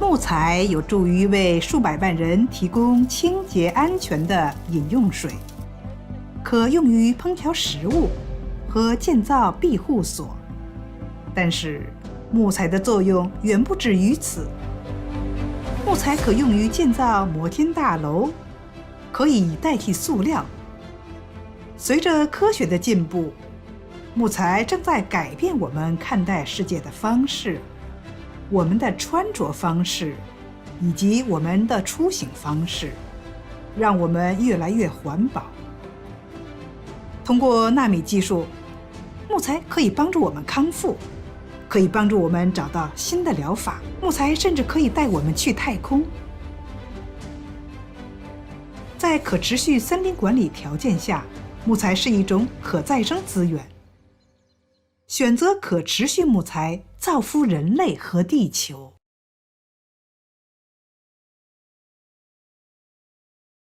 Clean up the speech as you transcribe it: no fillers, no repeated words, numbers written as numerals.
木材有助于为数百万人提供清洁安全的饮用水，可用于烹调食物和建造庇护所。但是，木材的作用远不止于此。木材可用于建造摩天大楼，可以代替塑料。随着科学的进步，木材正在改变我们看待世界的方式，我们的穿着方式，以及我们的出行方式，让我们越来越环保。通过纳米技术，木材可以帮助我们康复，可以帮助我们找到新的疗法。木材甚至可以带我们去太空。在可持续森林管理条件下，木材是一种可再生资源。选择可持续木材，造福人类和地球。